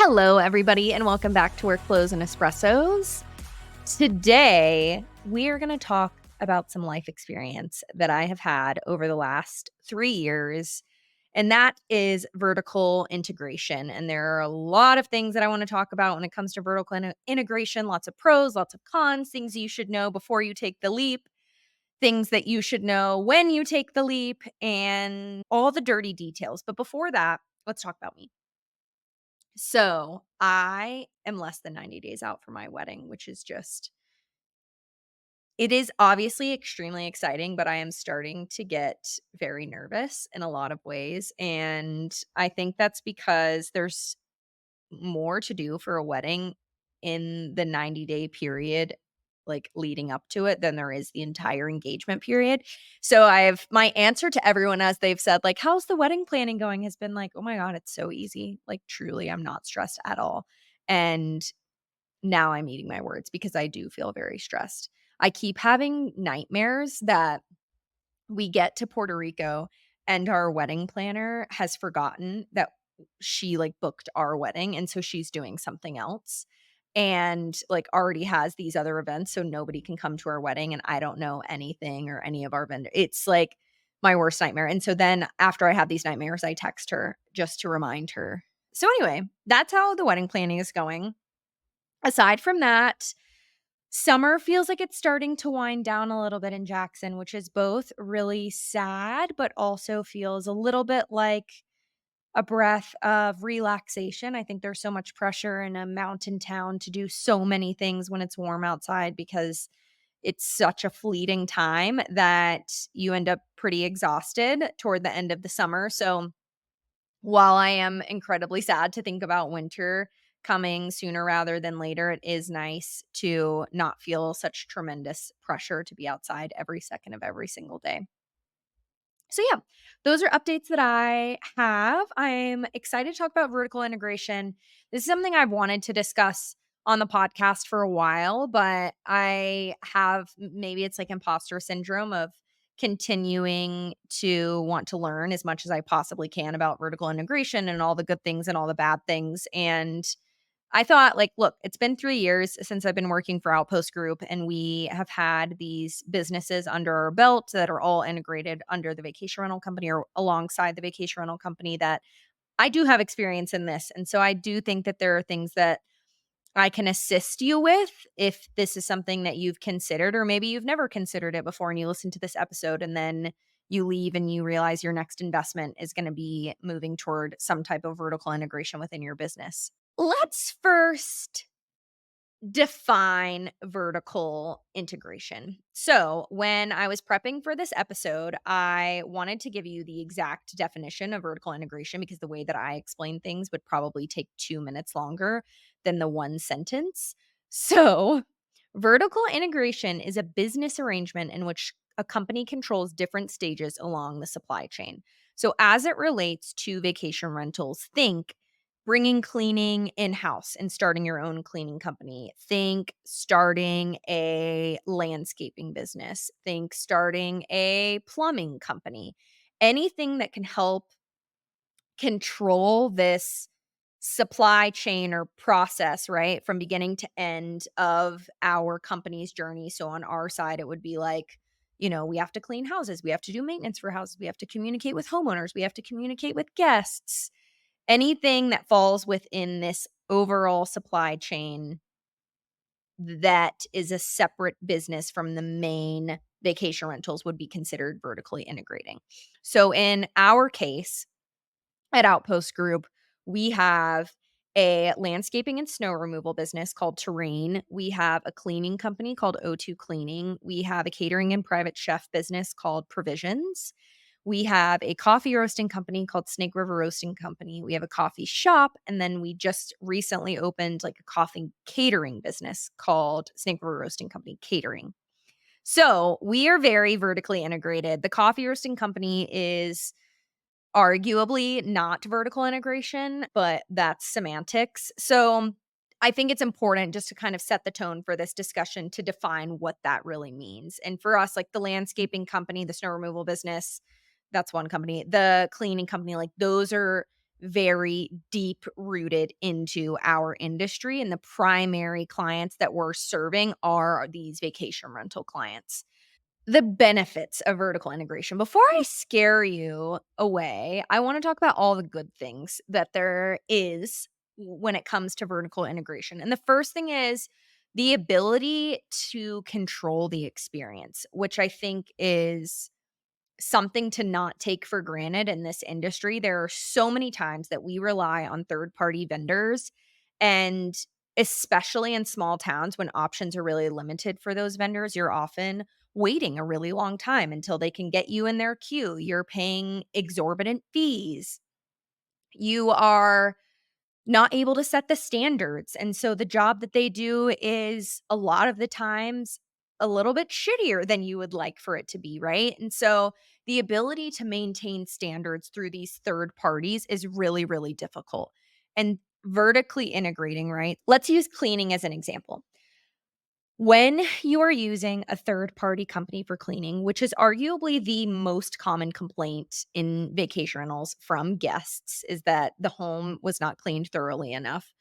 Hello, everybody, and welcome back to Workflows and Espressos. Today, we are going to talk about some life experience that I have had over the last 3 years, and that is vertical integration. And there are a lot of things that I want to talk about when it comes to vertical integration, lots of pros, lots of cons, things you should know before you take the leap, things that you should know when you take the leap, and all the dirty details. But before that, let's talk about me. So I am less than 90 days out from my wedding, which is it is obviously extremely exciting, but I am starting to get very nervous in a lot of ways. And I think that's because there's more to do for a wedding in the 90-day period, like leading up to it, than there is the entire engagement period. So my answer to everyone as they've said, like, how's the wedding planning going, has been like, oh my God, it's so easy. Like, truly, I'm not stressed at all. And now I'm eating my words because I do feel very stressed. I keep having nightmares that we get to Puerto Rico and our wedding planner has forgotten that she like booked our wedding, and so she's doing something else and like already has these other events, so nobody can come to our wedding and I don't know anything or any of our vendors. It's like my worst nightmare. And so then after I have these nightmares, I text her just to remind her. So anyway, that's how the wedding planning is going. Aside from that, summer feels like it's starting to wind down a little bit in Jackson, which is both really sad, but also feels a little bit like a breath of relaxation. I think there's so much pressure in a mountain town to do so many things when it's warm outside because it's such a fleeting time that you end up pretty exhausted toward the end of the summer. So while I am incredibly sad to think about winter coming sooner rather than later, it is nice to not feel such tremendous pressure to be outside every second of every single day. So, yeah, those are updates that I have. I'm excited to talk about vertical integration. This is something I've wanted to discuss on the podcast for a while, but I have maybe it's like imposter syndrome of continuing to want to learn as much as I possibly can about vertical integration and all the good things and all the bad things. And I thought, like, look, it's been 3 years since I've been working for Outpost Group, and we have had these businesses under our belt that are all integrated under the vacation rental company or alongside the vacation rental company, that I do have experience in this. And so I do think that there are things that I can assist you with if this is something that you've considered, or maybe you've never considered it before and you listen to this episode and then you leave and you realize your next investment is going to be moving toward some type of vertical integration within your business. Let's first define vertical integration. So, when I was prepping for this episode, I wanted to give you the exact definition of vertical integration because the way that I explain things would probably take 2 minutes longer than the one sentence. So, vertical integration is a business arrangement in which a company controls different stages along the supply chain. So, as it relates to vacation rentals, think bringing cleaning in-house and starting your own cleaning company. Think starting a landscaping business. Think starting a plumbing company. Anything that can help control this supply chain or process, right, from beginning to end of our company's journey. So on our side, it would be like, we have to clean houses, we have to do maintenance for houses, we have to communicate with homeowners, we have to communicate with guests. Anything that falls within this overall supply chain that is a separate business from the main vacation rentals would be considered vertically integrating. So in our case at Outpost Group, we have a landscaping and snow removal business called Terrain. We have a cleaning company called O2 Cleaning. We have a catering and private chef business called Provisions. We have a coffee roasting company called Snake River Roasting Company. We have a coffee shop. And then we just recently opened like a coffee catering business called Snake River Roasting Company Catering. So we are very vertically integrated. The coffee roasting company is arguably not vertical integration, but that's semantics. So I think it's important just to kind of set the tone for this discussion to define what that really means. And for us, like the landscaping company, the snow removal business, that's one company. The cleaning company, like those are very deep rooted into our industry, and the primary clients that we're serving are these vacation rental clients. The benefits of vertical integration. Before I scare you away, I wanna talk about all the good things that there is when it comes to vertical integration, and the first thing is the ability to control the experience, which I think is something to not take for granted in this industry. There are so many times that we rely on third-party vendors, and especially in small towns when options are really limited for those vendors, you're often waiting a really long time until they can get you in their queue. You're paying exorbitant fees. You are not able to set the standards, and so the job that they do is a lot of the times a little bit shittier than you would like for it to be, right? And so the ability to maintain standards through these third parties is really, really difficult. And vertically integrating, right? Let's use cleaning as an example. When you are using a third party company for cleaning, which is arguably the most common complaint in vacation rentals from guests, is that the home was not cleaned thoroughly enough.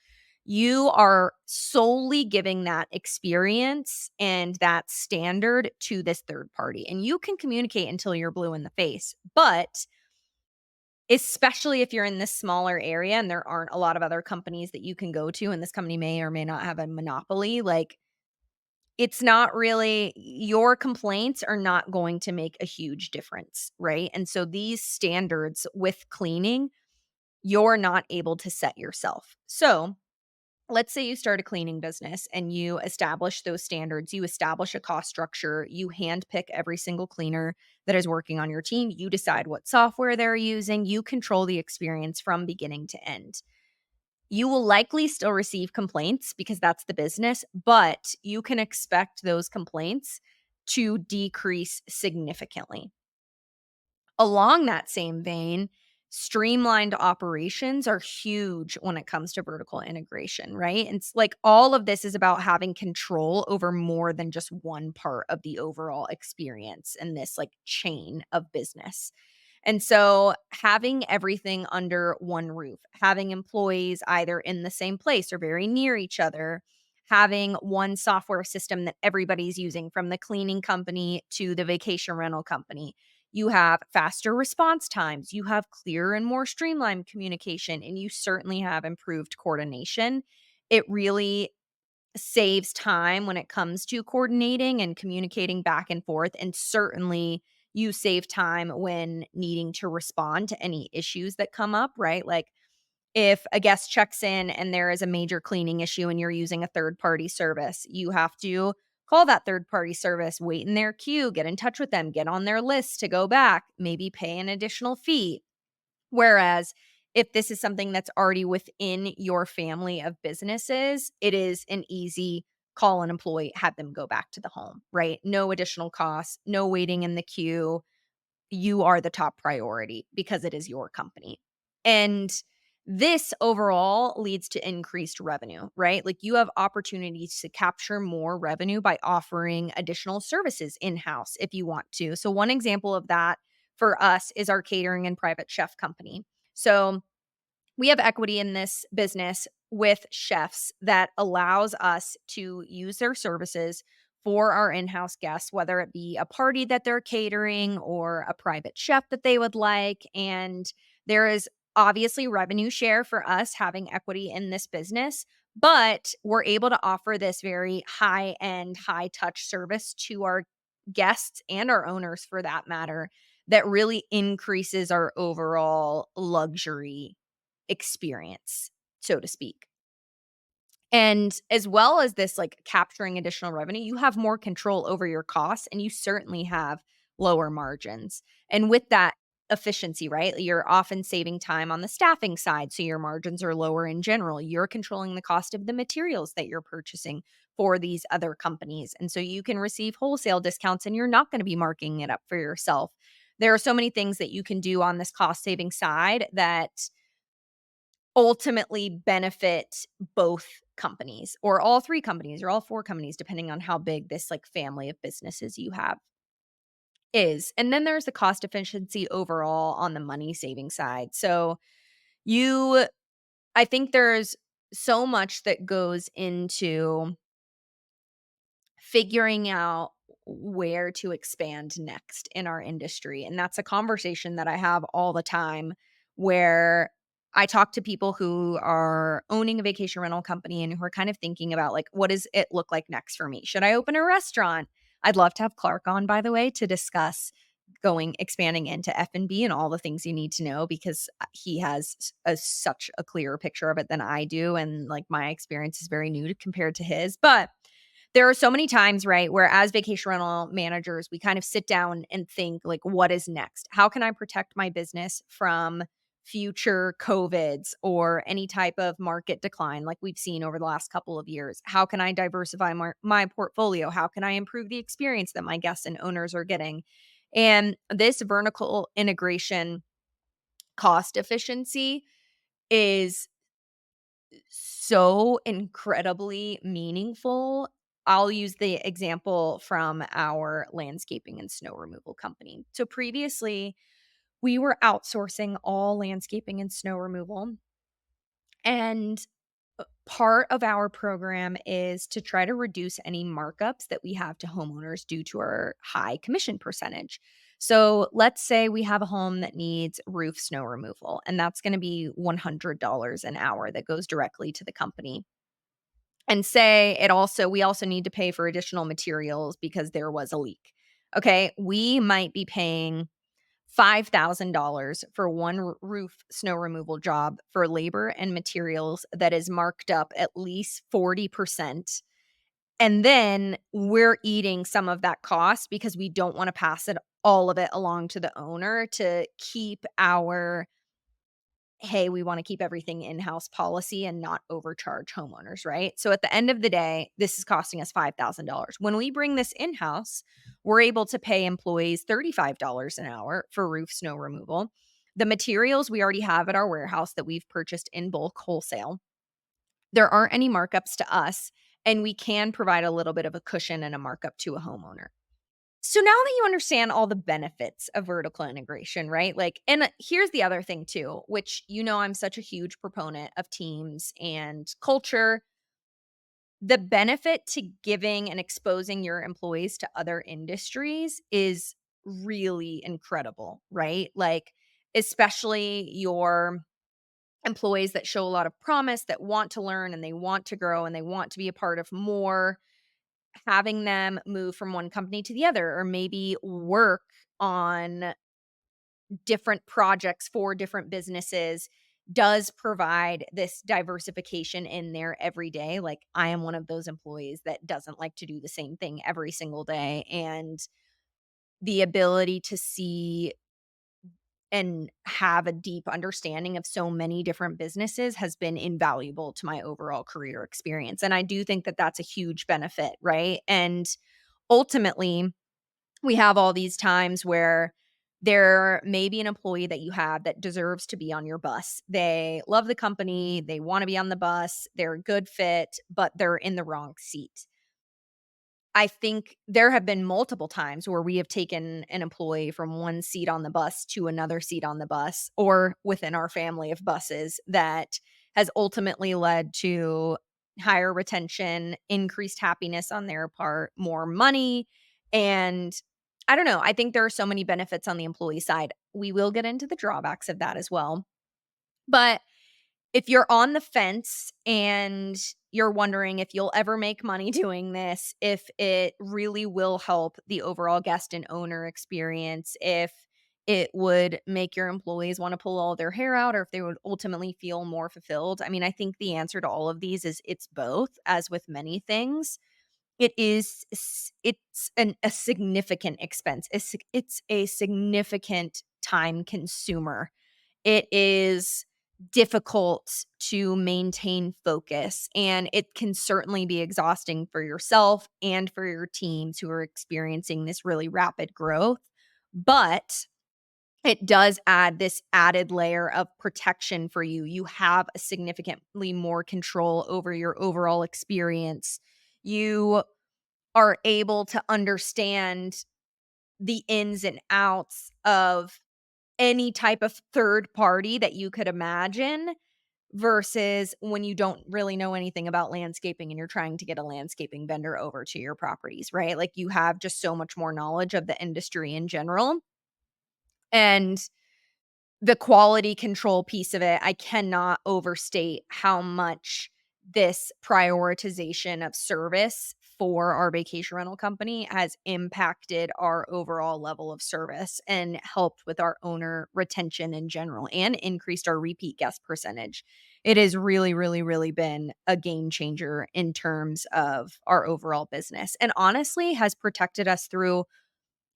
You are solely giving that experience and that standard to this third party. And you can communicate until you're blue in the face. But especially if you're in this smaller area and there aren't a lot of other companies that you can go to, and this company may or may not have a monopoly, like it's not really your complaints are not going to make a huge difference, right? And so these standards with cleaning, you're not able to set yourself. So, let's say you start a cleaning business and you establish those standards, you establish a cost structure, you handpick every single cleaner that is working on your team, you decide what software they're using, you control the experience from beginning to end. You will likely still receive complaints because that's the business, but you can expect those complaints to decrease significantly. Along that same vein, streamlined operations are huge when it comes to vertical integration, right? And it's like all of this is about having control over more than just one part of the overall experience in this like chain of business. And so having everything under one roof, having employees either in the same place or very near each other, having one software system that everybody's using from the cleaning company to the vacation rental company. You have faster response times, you have clearer and more streamlined communication, and you certainly have improved coordination. It really saves time when it comes to coordinating and communicating back and forth, and certainly you save time when needing to respond to any issues that come up, right? Like if a guest checks in and there is a major cleaning issue and you're using a third party service, you have to call that third party service, wait in their queue, get in touch with them, get on their list to go back, maybe pay an additional fee. Whereas if this is something that's already within your family of businesses, it is an easy call an employee, have them go back to the home, right? No additional costs, no waiting in the queue. You are the top priority because it is your company. And this overall leads to increased revenue, right? Like you have opportunities to capture more revenue by offering additional services in house if you want to. So, one example of that for us is our catering and private chef company. So, we have equity in this business with chefs that allows us to use their services for our in-house guests, whether it be a party that they're catering or a private chef that they would like. And there is obviously revenue share for us having equity in this business, but we're able to offer this very high end, high touch service to our guests and our owners for that matter that really increases our overall luxury experience, so to speak. And as well as this, like capturing additional revenue, you have more control over your costs and you certainly have lower margins. And with that efficiency, right? You're often saving time on the staffing side. So your margins are lower in general. You're controlling the cost of the materials that you're purchasing for these other companies. And so you can receive wholesale discounts and you're not going to be marking it up for yourself. There are so many things that you can do on this cost saving side that ultimately benefit both companies or all 3 companies or all 4 companies depending on how big this, like, family of businesses you have is. And then there's the cost efficiency overall on the money saving side. So, You I think there's so much that goes into figuring out where to expand next in our industry. And that's a conversation that I have all the time where I talk to people who are owning a vacation rental company and who are kind of thinking about like, what does it look like next for me? Should I open a restaurant? I'd love to have Clark on, by the way, to discuss expanding into F&B and all the things you need to know because he has such a clearer picture of it than I do. And like my experience is very new compared to his. But there are so many times, right, where as vacation rental managers, we kind of sit down and think like, what is next? How can I protect my business from future COVIDs or any type of market decline like we've seen over the last couple of years? How can I diversify my portfolio? How can I improve the experience that my guests and owners are getting? And this vertical integration cost efficiency is so incredibly meaningful. I'll use the example from our landscaping and snow removal company. So previously, we were outsourcing all landscaping and snow removal. And part of our program is to try to reduce any markups that we have to homeowners due to our high commission percentage. So let's say we have a home that needs roof snow removal, and that's going to be $100 an hour that goes directly to the company. And say we also need to pay for additional materials because there was a leak. Okay, we might be paying $5,000 for one roof snow removal job for labor and materials that is marked up at least 40%. And then we're eating some of that cost because we don't want to pass all of it along to the owner to keep our hey, we want to keep everything in-house policy and not overcharge homeowners, right? So at the end of the day, this is costing us $5,000. When we bring this in-house, we're able to pay employees $35 an hour for roof snow removal. The materials we already have at our warehouse that we've purchased in bulk wholesale. There aren't any markups to us, and we can provide a little bit of a cushion and a markup to a homeowner. So now that you understand all the benefits of vertical integration, right? Like, and here's the other thing too, which I'm such a huge proponent of teams and culture. The benefit to giving and exposing your employees to other industries is really incredible, right? Like, especially your employees that show a lot of promise, that want to learn and they want to grow and they want to be a part of more, having them move from one company to the other or maybe work on different projects for different businesses does provide this diversification in there every day. Like I am one of those employees that doesn't like to do the same thing every single day, and the ability to see and have a deep understanding of so many different businesses has been invaluable to my overall career experience. And I do think that that's a huge benefit, right? And ultimately, we have all these times where there may be an employee that you have that deserves to be on your bus. They love the company, they want to be on the bus, they're a good fit, but they're in the wrong seat. I think there have been multiple times where we have taken an employee from one seat on the bus to another seat on the bus or within our family of buses that has ultimately led to higher retention, increased happiness on their part, more money. And I don't know. I think there are so many benefits on the employee side. We will get into the drawbacks of that as well. But if you're on the fence and you're wondering if you'll ever make money doing this, if it really will help the overall guest and owner experience, if it would make your employees want to pull all their hair out, or if they would ultimately feel more fulfilled. I mean, I think the answer to all of these is it's both, as with many things. It's a significant expense. It's a significant time consumer. It is difficult to maintain focus, and it can certainly be exhausting for yourself and for your teams who are experiencing this really rapid growth. But it does add this added layer of protection for you. You have a significantly more control over your overall experience. You are able to understand the ins and outs of any type of third party that you could imagine versus when you don't really know anything about landscaping and you're trying to get a landscaping vendor over to your properties, right? Like, you have just so much more knowledge of the industry in general, and the quality control piece of it, I cannot overstate how much this prioritization of service for our vacation rental company has impacted our overall level of service and helped with our owner retention in general and increased our repeat guest percentage. It has really, really, really been a game changer in terms of our overall business, and honestly has protected us through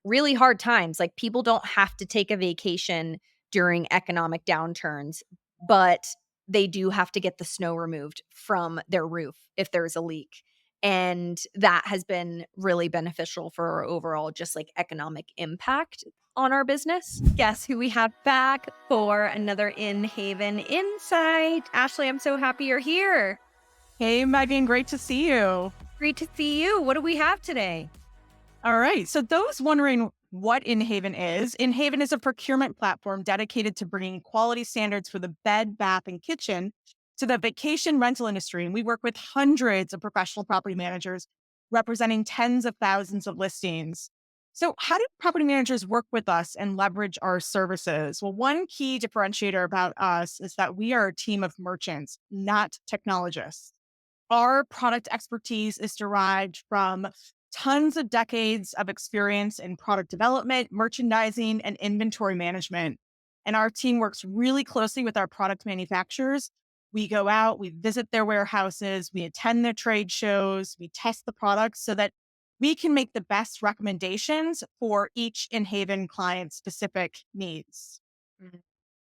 really hard times. Like, people don't have to take a vacation during economic downturns, but they do have to get the snow removed from their roof if there's a leak. And that has been really beneficial for our overall just like economic impact on our business. Guess who we have back for another In Haven Insight? Ashley, I'm so happy you're here. Hey, Megan, great to see you. Great to see you. What do we have today? All right. So, those wondering what In Haven is a procurement platform dedicated to bringing quality standards for the bed, bath, and kitchen to the vacation rental industry. And we work with hundreds of professional property managers representing tens of thousands of listings. So, how do property managers work with us and leverage our services? Well, one key differentiator about us is that we are a team of merchants, not technologists. Our product expertise is derived from tons of decades of experience in product development, merchandising, and inventory management. And our team works really closely with our product manufacturers. We go out, we visit their warehouses, we attend their trade shows, we test the products so that we can make the best recommendations for each In Haven client specific needs.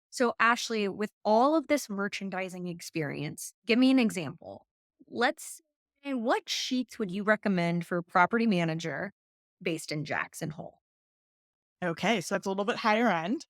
So, Ashley, with all of this merchandising experience, give me an example. Let's say, what sheets would you recommend for a property manager based in Jackson Hole? Okay, so that's a little bit higher end.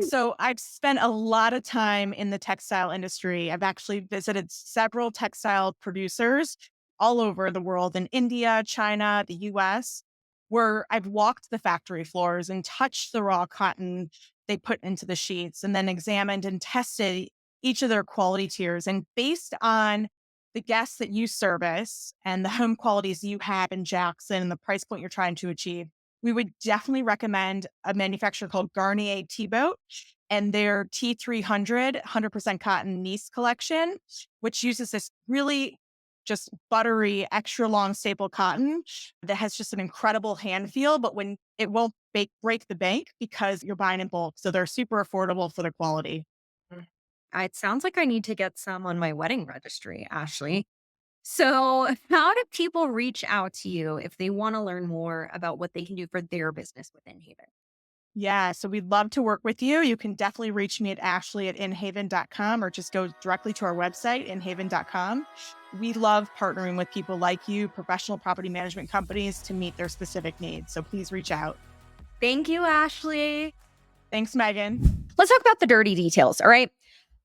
So I've spent a lot of time in the textile industry. I've actually visited several textile producers all over the world in India, China, the US, where I've walked the factory floors and touched the raw cotton they put into the sheets and then examined and tested each of their quality tiers. And based on the guests that you service and the home qualities you have in Jackson and the price point you're trying to achieve, we would definitely recommend a manufacturer called Garnier T-Boat and their T300 100% cotton Nice collection, which uses this really just buttery, extra long staple cotton that has just an incredible hand feel, but when it won't break the bank because you're buying in bulk. So they're super affordable for the quality. Mm. It sounds like I need to get some on my wedding registry, Ashley. So, how do people reach out to you if they want to learn more about what they can do for their business within Haven? Yeah, so we'd love to work with you. You can definitely reach me at ashley@inhaven.com or just go directly to our website, inhaven.com. We love partnering with people like you, professional property management companies, to meet their specific needs. So please reach out. Thank you, Ashley. Thanks, Megan. Let's talk about the dirty details. All right.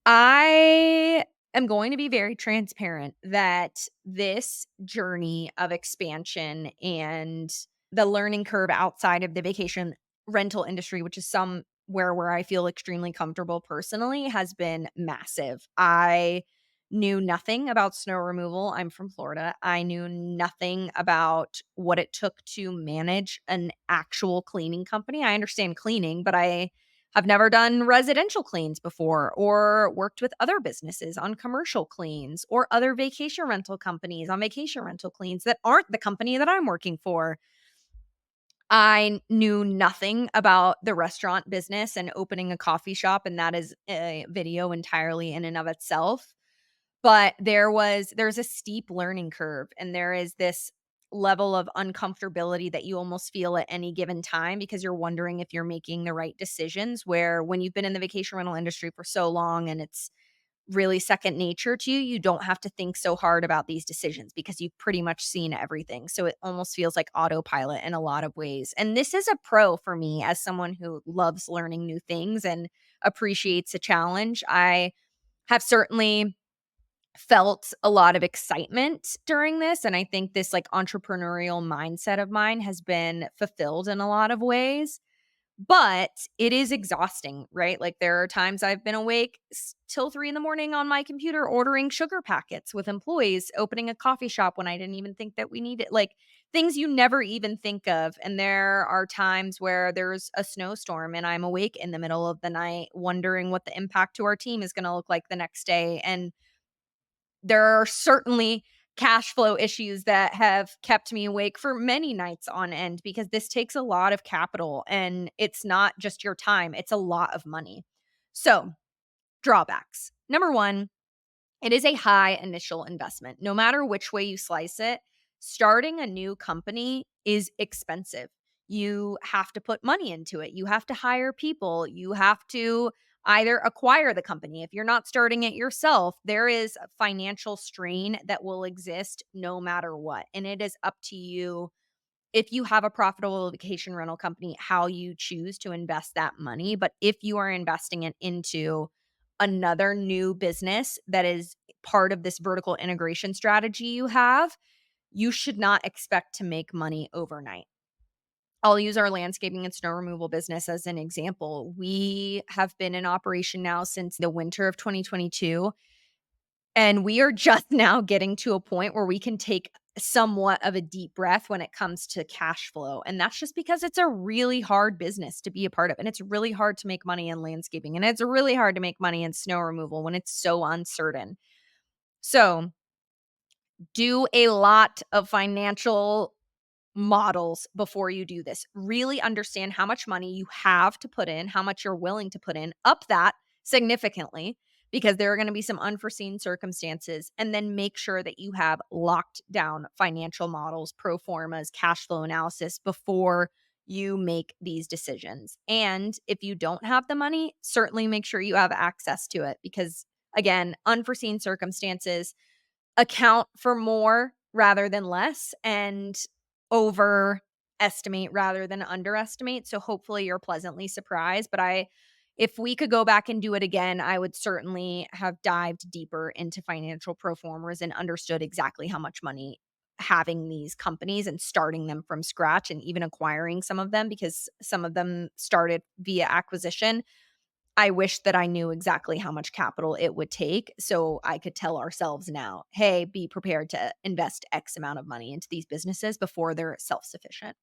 I am going to be very transparent that this journey of expansion and the learning curve outside of the vacation rental industry, which is somewhere where I feel extremely comfortable personally, has been massive. I knew nothing about snow removal. I'm from Florida. I knew nothing about what it took to manage an actual cleaning company. I understand cleaning, but I've never done residential cleans before or worked with other businesses on commercial cleans or other vacation rental companies on vacation rental cleans that aren't the company that I'm working for. I knew nothing about the restaurant business and opening a coffee shop, and that is a video entirely in and of itself. But there's a steep learning curve, and there is this level of uncomfortability that you almost feel at any given time because you're wondering if you're making the right decisions, where when you've been in the vacation rental industry for so long and it's really second nature to you, you don't have to think so hard about these decisions because you've pretty much seen everything. So it almost feels like autopilot in a lot of ways. And this is a pro for me as someone who loves learning new things and appreciates a challenge. I have certainly felt a lot of excitement during this, and I think this, like, entrepreneurial mindset of mine has been fulfilled in a lot of ways, But it is exhausting, right? Like, there are times I've been awake till 3 in the morning on my computer ordering sugar packets with employees, opening a coffee shop when I didn't even think that we needed, like, things you never even think of. And there are times where there's a snowstorm and I'm awake in the middle of the night wondering what the impact to our team is gonna look like the next day. And there are certainly cash flow issues that have kept me awake for many nights on end, because this takes a lot of capital and it's not just your time, it's a lot of money. So, drawbacks. Number 1, it is a high initial investment. No matter which way you slice it, starting a new company is expensive. You have to put money into it. You have to hire people. You have to either acquire the company. If you're not starting it yourself, there is a financial strain that will exist no matter what. And it is up to you, if you have a profitable vacation rental company, how you choose to invest that money. But if you are investing it into another new business that is part of this vertical integration strategy you have, you should not expect to make money overnight. I'll use our landscaping and snow removal business as an example. We have been in operation now since the winter of 2022. And we are just now getting to a point where we can take somewhat of a deep breath when it comes to cash flow. And that's just because it's a really hard business to be a part of. And it's really hard to make money in landscaping. And it's really hard to make money in snow removal when it's so uncertain. So, do a lot of financial models before you do this. Really understand how much money you have to put in, how much you're willing to put in, up that significantly, because there are going to be some unforeseen circumstances. And then make sure that you have locked down financial models, pro formas, cash flow analysis before you make these decisions. And if you don't have the money, certainly make sure you have access to it, because, again, unforeseen circumstances account for more rather than less, and overestimate rather than underestimate. So hopefully you're pleasantly surprised. But if we could go back and do it again, I would certainly have dived deeper into financial pro formas and understood exactly how much money having these companies and starting them from scratch, and even acquiring some of them, because some of them started via acquisition. I wish that I knew exactly how much capital it would take so I could tell ourselves now, "Hey, be prepared to invest X amount of money into these businesses before they're self-sufficient."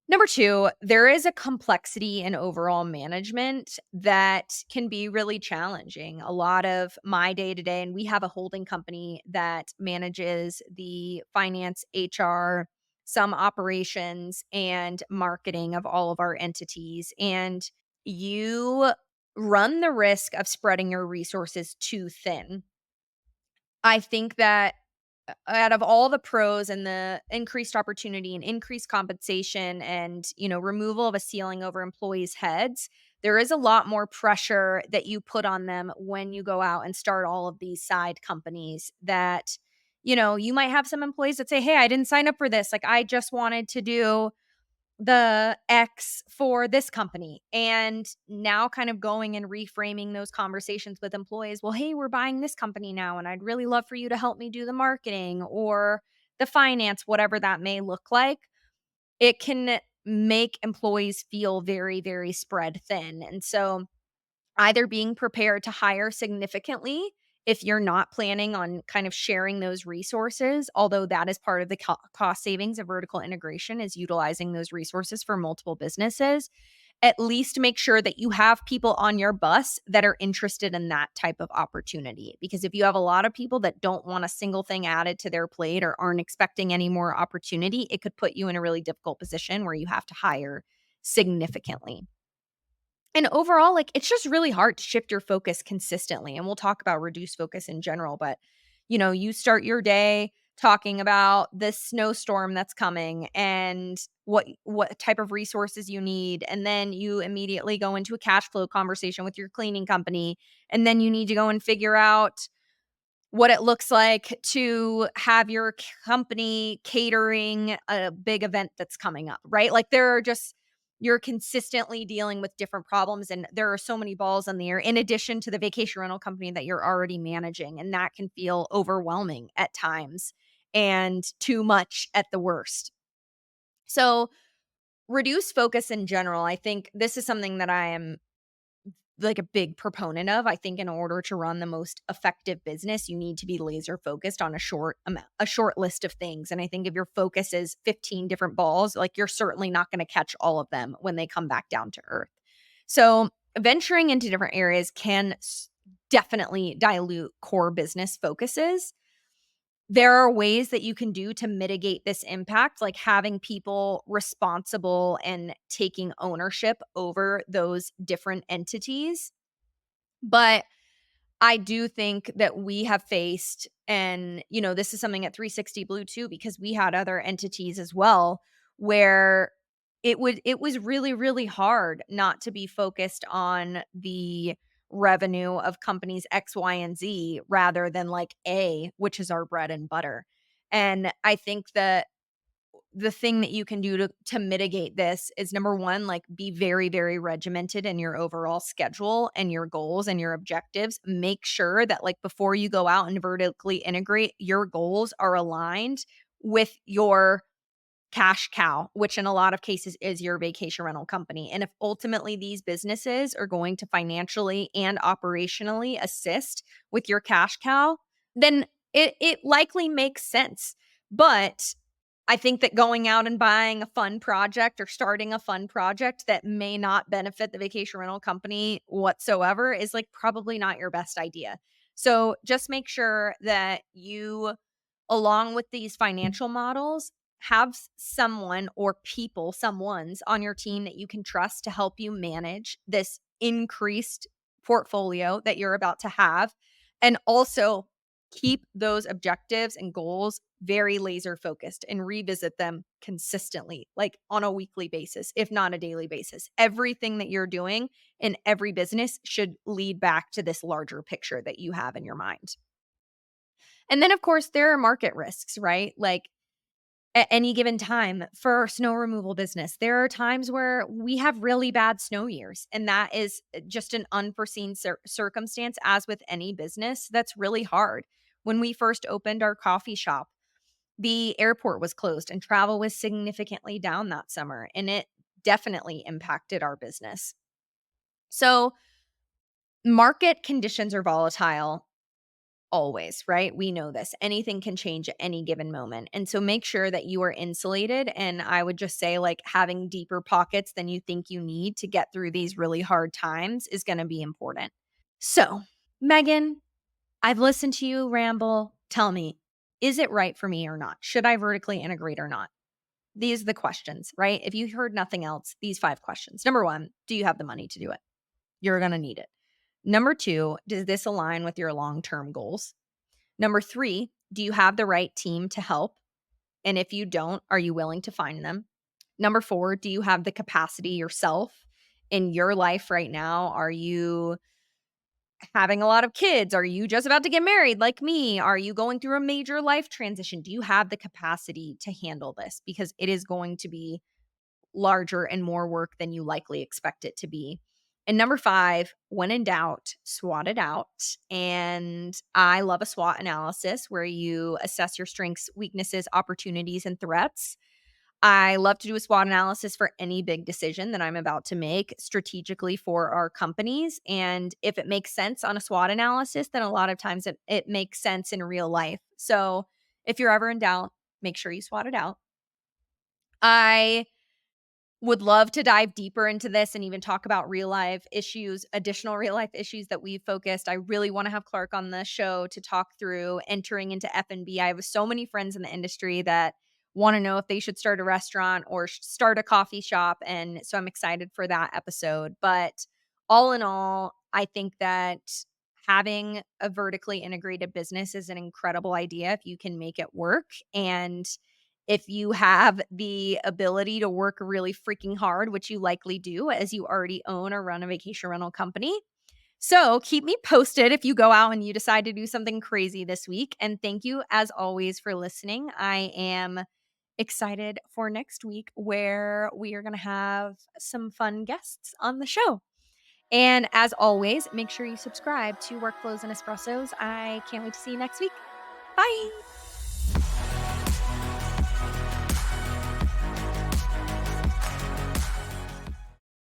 Number 2, there is a complexity in overall management that can be really challenging. A lot of my day-to-day, and we have a holding company that manages the finance, HR, some operations, and marketing of all of our entities, and you run the risk of spreading your resources too thin. I think that out of all the pros and the increased opportunity and increased compensation and, removal of a ceiling over employees' heads, there is a lot more pressure that you put on them when you go out and start all of these side companies that, you might have some employees that say, "Hey, I didn't sign up for this. Like, I just wanted to do the X for this company." And now kind of going and reframing those conversations with employees. "Well, hey, we're buying this company now, and I'd really love for you to help me do the marketing or the finance," whatever that may look like. It can make employees feel very, very spread thin. And so, either being prepared to hire significantly if you're not planning on kind of sharing those resources, although that is part of the cost savings of vertical integration, is utilizing those resources for multiple businesses. At least make sure that you have people on your bus that are interested in that type of opportunity. Because if you have a lot of people that don't want a single thing added to their plate or aren't expecting any more opportunity, it could put you in a really difficult position where you have to hire significantly. And overall, like, it's just really hard to shift your focus consistently. And we'll talk about reduced focus in general, but you start your day talking about this snowstorm that's coming and what type of resources you need, and then you immediately go into a cash flow conversation with your cleaning company, and then you need to go and figure out what it looks like to have your company catering a big event that's coming up, right? Like, there are just, you're consistently dealing with different problems, and there are so many balls in the air in addition to the vacation rental company that you're already managing, and that can feel overwhelming at times and too much at the worst. So, reduce focus in general. I think this is something that I am like a big proponent of. I think in order to run the most effective business, you need to be laser focused on a short list of things. And I think if your focus is 15 different balls, like you're certainly not going to catch all of them when they come back down to earth. So, venturing into different areas can definitely dilute core business focuses. There are ways that you can do to mitigate this impact, like having people responsible and taking ownership over those different entities. But I do think that we have faced, and this is something at 360 Blue too, because we had other entities as well, where it was really, really hard not to be focused on the revenue of companies X, Y, and Z rather than like A, which is our bread and butter. And I think that the thing that you can do to mitigate this is number 1, like, be very, very regimented in your overall schedule and your goals and your objectives. Make sure that, like, before you go out and vertically integrate, your goals are aligned with your cash cow, which in a lot of cases is your vacation rental company. And if ultimately these businesses are going to financially and operationally assist with your cash cow, then it likely makes sense. But I think that going out and buying a fun project or starting a fun project that may not benefit the vacation rental company whatsoever is like probably not your best idea. So just make sure that you, along with these financial models, have someone or someone's on your team that you can trust to help you manage this increased portfolio that you're about to have. And also keep those objectives and goals very laser focused and revisit them consistently, like on a weekly basis, if not a daily basis. Everything that you're doing in every business should lead back to this larger picture that you have in your mind. And then, of course, there are market risks, right? Like at any given time for our snow removal business, there are times where we have really bad snow years, and that is just an unforeseen circumstance, as with any business. That's really hard. When we first opened our coffee shop, the airport was closed and travel was significantly down that summer, and it definitely impacted our business. So, market conditions are volatile always, right? We know this. Anything can change at any given moment. And so make sure that you are insulated. And I would just say, like, having deeper pockets than you think you need to get through these really hard times is going to be important. So, Megan, I've listened to you ramble. Tell me, is it right for me or not? Should I vertically integrate or not? These are the questions, right? If you heard nothing else, these 5 questions. Number 1, do you have the money to do it? You're going to need it. Number 2, does this align with your long term goals? Number 3, do you have the right team to help? And if you don't, are you willing to find them? Number 4, do you have the capacity yourself in your life right now? Are you having a lot of kids? Are you just about to get married like me? Are you going through a major life transition? Do you have the capacity to handle this? Because it is going to be larger and more work than you likely expect it to be. And number 5, when in doubt, SWOT it out. And I love a SWOT analysis where you assess your strengths, weaknesses, opportunities, and threats. I love to do a SWOT analysis for any big decision that I'm about to make strategically for our companies. And if it makes sense on a SWOT analysis, then a lot of times it makes sense in real life. So if you're ever in doubt, make sure you SWOT it out. I would love to dive deeper into this and even talk about real life issues, additional real life issues that we've focused. I really want to have Clark on the show to talk through entering into F&B. I have so many friends in the industry that want to know if they should start a restaurant or start a coffee shop. And so I'm excited for that episode. But all in all, I think that having a vertically integrated business is an incredible idea if you can make it work. And if you have the ability to work really freaking hard, which you likely do as you already own or run a vacation rental company. So keep me posted if you go out and you decide to do something crazy this week. And thank you, as always, for listening. I am excited for next week where we are going to have some fun guests on the show. And as always, make sure you subscribe to Workflows and Espressos. I can't wait to see you next week. Bye.